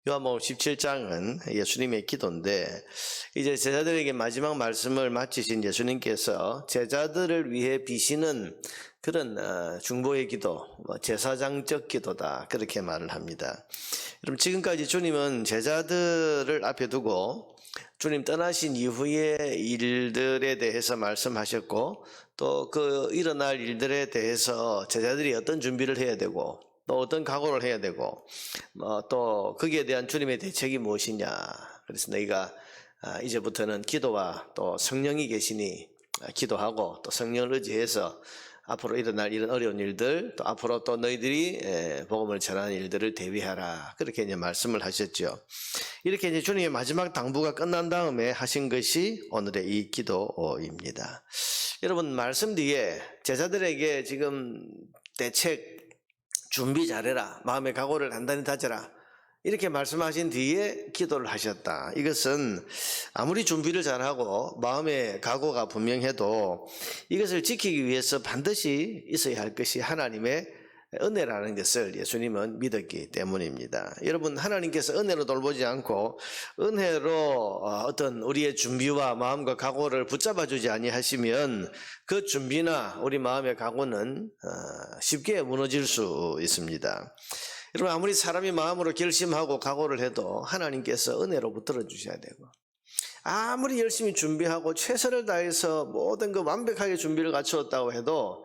요한복음 17장은 예수님의 기도인데 이제 제자들에게 마지막 말씀을 마치신 예수님께서 제자들을 위해 비시는 그런 중보의 기도, 제사장적 기도다 그렇게 말을 합니다. 여러분 지금까지 주님은 제자들을 앞에 두고 주님 떠나신 이후의 일들에 대해서 말씀하셨고 또 그 일어날 일들에 대해서 제자들이 어떤 준비를 해야 되고 또 어떤 각오를 해야 되고 또 거기에 대한 주님의 대책이 무엇이냐. 그래서 너희가 이제부터는 기도와 또 성령이 계시니 기도하고 또 성령을 의지해서 앞으로 일어날 이런 어려운 일들 또 앞으로 또 너희들이 복음을 전하는 일들을 대비하라 그렇게 이제 말씀을 하셨죠. 이렇게 이제 주님의 마지막 당부가 끝난 다음에 하신 것이 오늘의 이 기도입니다. 여러분 말씀 뒤에 제자들에게 지금 대책 준비 잘해라. 마음의 각오를 단단히 다져라. 이렇게 말씀하신 뒤에 기도를 하셨다. 이것은 아무리 준비를 잘하고 마음의 각오가 분명해도 이것을 지키기 위해서 반드시 있어야 할 것이 하나님의 은혜라는 것을 예수님은 믿었기 때문입니다. 여러분 하나님께서 은혜로 돌보지 않고 은혜로 어떤 우리의 준비와 마음과 각오를 붙잡아 주지 아니하시면 그 준비나 우리 마음의 각오는 쉽게 무너질 수 있습니다. 여러분 아무리 사람이 마음으로 결심하고 각오를 해도 하나님께서 은혜로 붙들어 주셔야 되고 아무리 열심히 준비하고 최선을 다해서 모든 그 완벽하게 준비를 갖추었다고 해도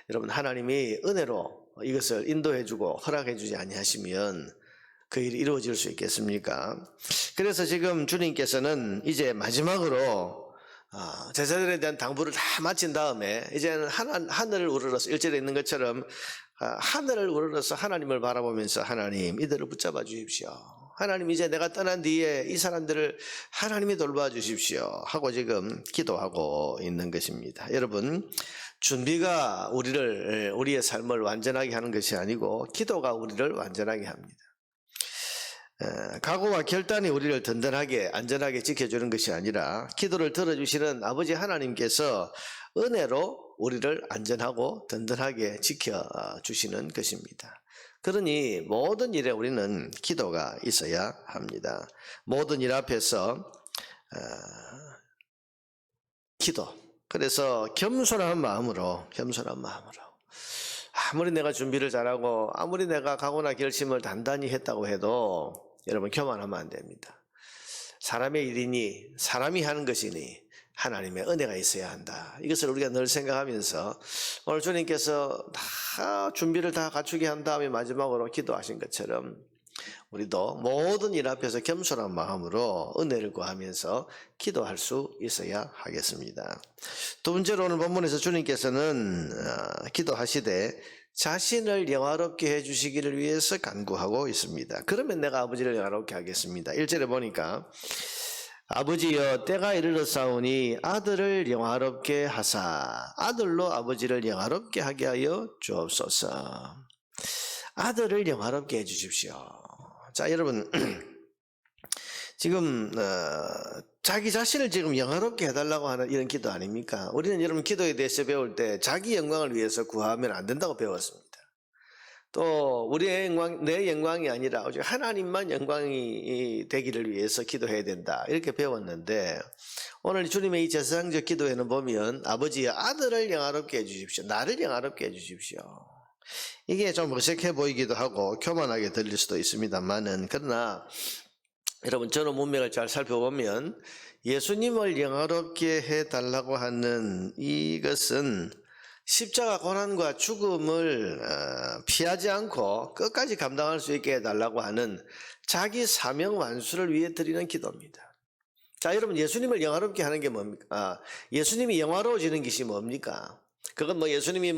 여러분 하나님이 은혜로 이것을 인도해 주고 허락해 주지 아니하시면 그 일이 이루어질 수 있겠습니까? 그래서 지금 주님께서는 이제 마지막으로 제자들에 대한 당부를 다 마친 다음에 이제는 하늘을 우러러서 1절에 있는 것처럼 하늘을 우러러서 하나님을 바라보면서 하나님 이들을 붙잡아 주십시오. 하나님 이제 내가 떠난 뒤에 이 사람들을 하나님이 돌봐 주십시오 하고 지금 기도하고 있는 것입니다. 여러분 준비가 우리의 삶을 완전하게 하는 것이 아니고 기도가 우리를 완전하게 합니다. 각오와 결단이 우리를 든든하게 안전하게 지켜주는 것이 아니라 기도를 들어주시는 아버지 하나님께서 은혜로 우리를 안전하고 든든하게 지켜주시는 것입니다. 그러니 모든 일에 우리는 기도가 있어야 합니다. 모든 일 앞에서 기도. 그래서 겸손한 마음으로 아무리 내가 준비를 잘하고 아무리 내가 각오나 결심을 단단히 했다고 해도 여러분 교만하면 안 됩니다. 사람의 일이니 사람이 하는 것이니 하나님의 은혜가 있어야 한다. 이것을 우리가 늘 생각하면서 오늘 주님께서 다 준비를 다 갖추게 한 다음에 마지막으로 기도하신 것처럼 우리도 모든 일 앞에서 겸손한 마음으로 은혜를 구하면서 기도할 수 있어야 하겠습니다. 두 번째로 오늘 본문에서 주님께서는 기도하시되 자신을 영화롭게 해주시기를 위해서 간구하고 있습니다. 그러면 내가 아버지를 영화롭게 하겠습니다. 1절에 보니까 아버지여 때가 이르렀사오니 아들을 영화롭게 하사 아들로 아버지를 영화롭게 하게 하여 주옵소서. 아들을 영화롭게 해주십시오. 자 여러분 지금 자기 자신을 지금 영화롭게 해달라고 하는 이런 기도 아닙니까? 우리는 여러분 기도에 대해서 배울 때 자기 영광을 위해서 구하면 안 된다고 배웠습니다. 또 우리의 영광, 내 영광이 아니라 오직 하나님만 영광이 되기를 위해서 기도해야 된다 이렇게 배웠는데 오늘 주님의 이 제사장적 기도에는 보면 아버지의 아들을 영화롭게 해주십시오. 나를 영화롭게 해주십시오. 이게 좀 어색해 보이기도 하고 교만하게 들릴 수도 있습니다만은 그러나 여러분 저는 문맥을 잘 살펴보면 예수님을 영화롭게 해달라고 하는 이것은 십자가 고난과 죽음을 피하지 않고 끝까지 감당할 수 있게 해달라고 하는 자기 사명 완수를 위해 드리는 기도입니다. 자 여러분 예수님을 영화롭게 하는 게 뭡니까? 예수님이 영화로워지는 것이 뭡니까? 그건 예수님이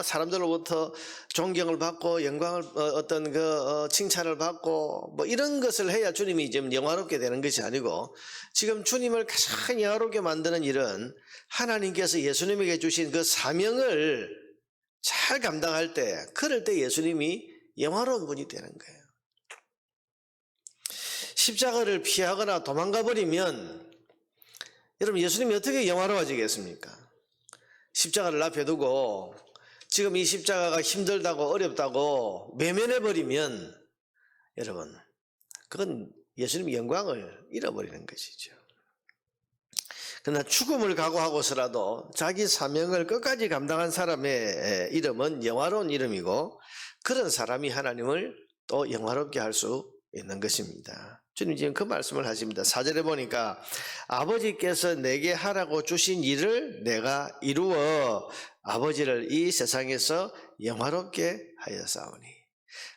사람들로부터 존경을 받고 영광을 어떤 칭찬을 받고 이런 것을 해야 주님이 지금 영화롭게 되는 것이 아니고 지금 주님을 가장 영화롭게 만드는 일은 하나님께서 예수님에게 주신 그 사명을 잘 감당할 때 그럴 때 예수님이 영화로운 분이 되는 거예요. 십자가를 피하거나 도망가 버리면 여러분 예수님이 어떻게 영화로워지겠습니까? 십자가를 앞에 두고 지금 이 십자가가 힘들다고 어렵다고 외면해버리면 여러분 그건 예수님의 영광을 잃어버리는 것이죠. 그러나 죽음을 각오하고서라도 자기 사명을 끝까지 감당한 사람의 이름은 영화로운 이름이고, 그런 사람이 하나님을 또 영화롭게 할 수 있는 것입니다. 주님 지금 그 말씀을 하십니다. 4절에 보니까 아버지께서 내게 하라고 주신 일을 내가 이루어 아버지를 이 세상에서 영화롭게 하였사오니,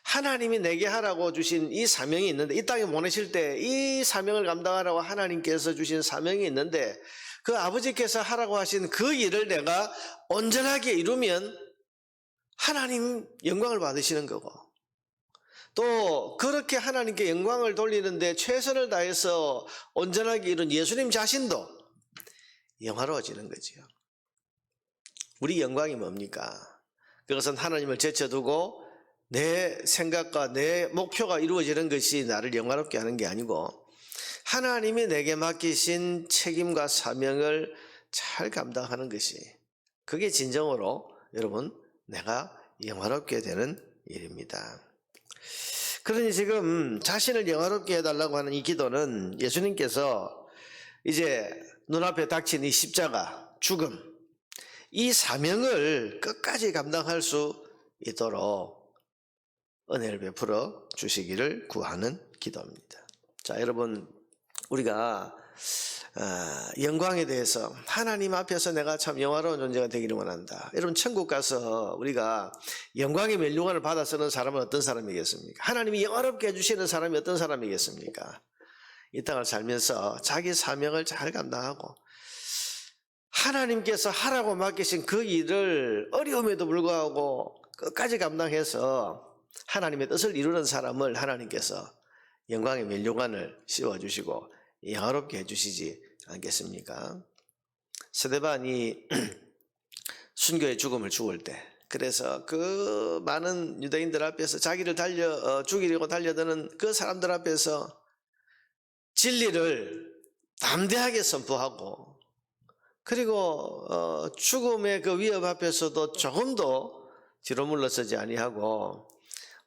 하나님이 내게 하라고 주신 이 사명이 있는데, 이 땅에 보내실 때 이 사명을 감당하라고 하나님께서 주신 사명이 있는데, 그 아버지께서 하라고 하신 그 일을 내가 온전하게 이루면 하나님 영광을 받으시는 거고, 또 그렇게 하나님께 영광을 돌리는데 최선을 다해서 온전하게 이룬 예수님 자신도 영화로워지는 거지요. 우리 영광이 뭡니까? 그것은 하나님을 제쳐두고 내 생각과 내 목표가 이루어지는 것이 나를 영화롭게 하는 게 아니고, 하나님이 내게 맡기신 책임과 사명을 잘 감당하는 것이, 그게 진정으로 여러분 내가 영화롭게 되는 일입니다. 그러니 지금 자신을 영화롭게 해달라고 하는 이 기도는 예수님께서 이제 눈앞에 닥친 이 십자가, 죽음, 이 사명을 끝까지 감당할 수 있도록 은혜를 베풀어 주시기를 구하는 기도입니다. 자, 여러분, 우리가 영광에 대해서 하나님 앞에서 내가 참 영화로운 존재가 되기를 원한다. 여러분, 천국 가서 우리가 영광의 멸류관을 받아 쓰는 사람은 어떤 사람이겠습니까? 하나님이 영화롭게 해주시는 사람이 어떤 사람이겠습니까? 이 땅을 살면서 자기 사명을 잘 감당하고 하나님께서 하라고 맡기신 그 일을 어려움에도 불구하고 끝까지 감당해서 하나님의 뜻을 이루는 사람을 하나님께서 영광의 멸류관을 씌워주시고 영화롭게 해주시지 않겠습니까? 스데반이 순교의 죽음을 죽을 때, 그래서 그 많은 유대인들 앞에서 자기를 죽이려고 달려드는 그 사람들 앞에서 진리를 담대하게 선포하고, 그리고 죽음의 그 위협 앞에서도 조금도 뒤로 물러서지 아니하고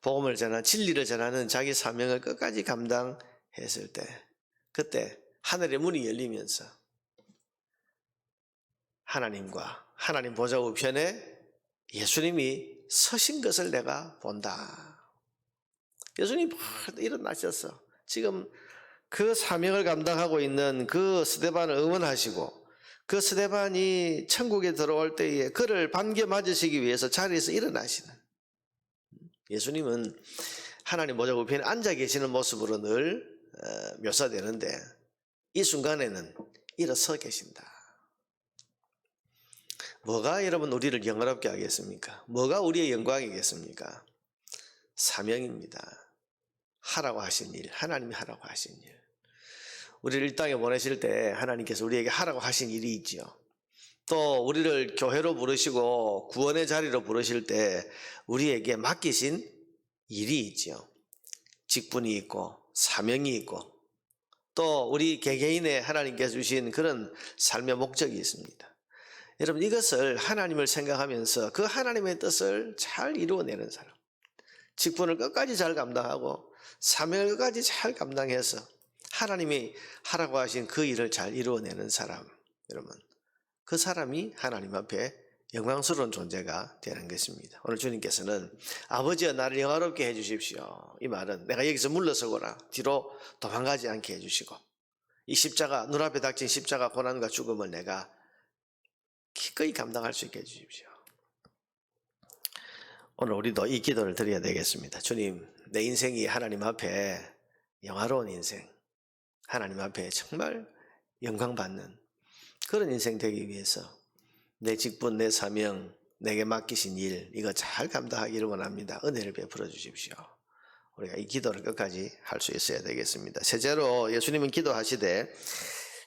복음을 전하는, 진리를 전하는 자기 사명을 끝까지 감당했을 때, 그때 하늘의 문이 열리면서 하나님과 하나님 보좌 우편에 예수님이 서신 것을 내가 본다. 예수님이 일어나셨어. 지금 그 사명을 감당하고 있는 그 스데반을 응원하시고, 그 스데반이 천국에 들어올 때에 그를 반겨 맞으시기 위해서 자리에서 일어나시는, 예수님은 하나님 보좌 우편에 앉아 계시는 모습으로 늘 묘사되는데, 이 순간에는 일어서 계신다. 뭐가 여러분 우리를 영화롭게 하겠습니까? 뭐가 우리의 영광이겠습니까? 사명입니다. 하라고 하신 일, 하나님이 하라고 하신 일. 우리를 이 땅에 보내실 때 하나님께서 우리에게 하라고 하신 일이 있죠. 또 우리를 교회로 부르시고 구원의 자리로 부르실 때 우리에게 맡기신 일이 있죠. 직분이 있고 사명이 있고, 또 우리 개개인의 하나님께서 주신 그런 삶의 목적이 있습니다. 여러분, 이것을 하나님을 생각하면서 그 하나님의 뜻을 잘 이루어내는 사람, 직분을 끝까지 잘 감당하고 사명을 끝까지 잘 감당해서 하나님이 하라고 하신 그 일을 잘 이루어내는 사람, 여러분, 그 사람이 하나님 앞에 영광스러운 존재가 되는 것입니다. 오늘 주님께서는 아버지여 나를 영화롭게 해주십시오, 이 말은 내가 여기서 물러서거나 뒤로 도망가지 않게 해주시고, 이 십자가, 눈앞에 닥친 십자가 고난과 죽음을 내가 기꺼이 감당할 수 있게 해주십시오. 오늘 우리도 이 기도를 드려야 되겠습니다. 주님, 내 인생이 하나님 앞에 영화로운 인생, 하나님 앞에 정말 영광받는 그런 인생 되기 위해서 내 직분, 내 사명, 내게 맡기신 일, 이거 잘 감당하기를 원합니다. 은혜를 베풀어 주십시오. 우리가 이 기도를 끝까지 할 수 있어야 되겠습니다. 셋째로 예수님은 기도하시되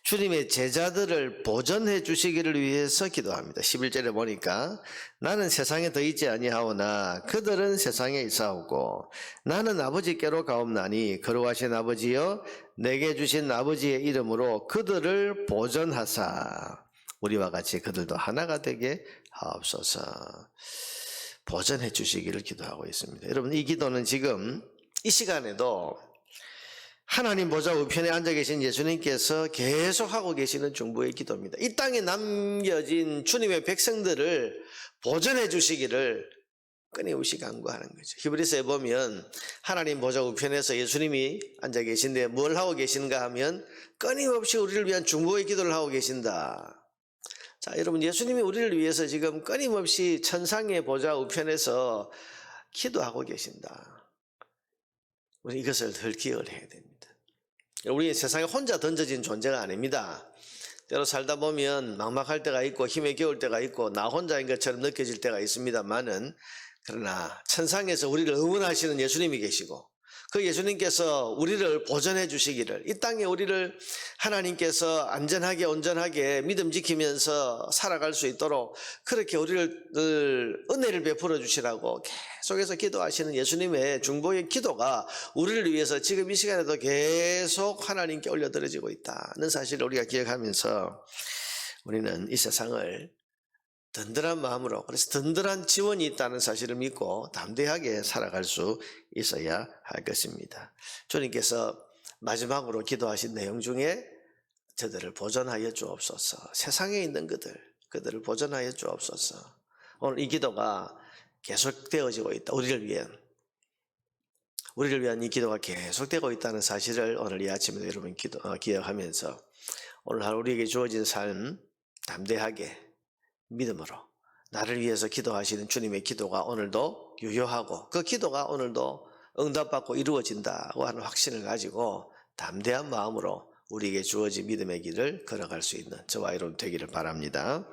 주님의 제자들을 보전해 주시기를 위해서 기도합니다. 11절에 보니까 나는 세상에 더 있지 아니하오나 그들은 세상에 있사오고 나는 아버지께로 가옵나니 거룩하신 아버지여 내게 주신 아버지의 이름으로 그들을 보전하사 우리와 같이 그들도 하나가 되게 하옵소서. 보전해 주시기를 기도하고 있습니다. 여러분, 이 기도는 지금 이 시간에도 하나님 보좌 우편에 앉아 계신 예수님께서 계속 하고 계시는 중보의 기도입니다. 이 땅에 남겨진 주님의 백성들을 보존해 주시기를 끊임없이 간구하는 거죠. 히브리서에 보면 하나님 보좌 우편에서 예수님이 앉아 계신데 뭘 하고 계신가 하면 끊임없이 우리를 위한 중보의 기도를 하고 계신다. 자, 여러분, 예수님이 우리를 위해서 지금 끊임없이 천상의 보좌 우편에서 기도하고 계신다. 우리 이것을 덜 기억을 해야 됩니다. 우리 세상에 혼자 던져진 존재가 아닙니다. 때로 살다 보면 막막할 때가 있고 힘에 겨울 때가 있고 나 혼자인 것처럼 느껴질 때가 있습니다만은, 그러나 천상에서 우리를 응원하시는 예수님이 계시고 그 예수님께서 우리를 보존해 주시기를, 이 땅에 우리를 하나님께서 안전하게 온전하게 믿음 지키면서 살아갈 수 있도록 그렇게 우리를 은혜를 베풀어 주시라고 계속해서 기도하시는 예수님의 중보의 기도가 우리를 위해서 지금 이 시간에도 계속 하나님께 올려드려지고 있다는 사실을 우리가 기억하면서 우리는 이 세상을 든든한 마음으로, 그래서 든든한 지원이 있다는 사실을 믿고 담대하게 살아갈 수 있어야 할 것입니다. 주님께서 마지막으로 기도하신 내용 중에 저들을 보존하여 주옵소서, 세상에 있는 그들을 보존하여 주옵소서. 오늘 이 기도가 계속되어지고 있다. 우리를 위한 이 기도가 계속되고 있다는 사실을 오늘 이 아침에도 여러분 기억하면서 오늘 하루 우리에게 주어진 삶 담대하게 믿음으로 나를 위해서 기도하시는 주님의 기도가 오늘도 유효하고 그 기도가 오늘도 응답받고 이루어진다고 하는 확신을 가지고 담대한 마음으로 우리에게 주어진 믿음의 길을 걸어갈 수 있는 저와 여러분 되기를 바랍니다.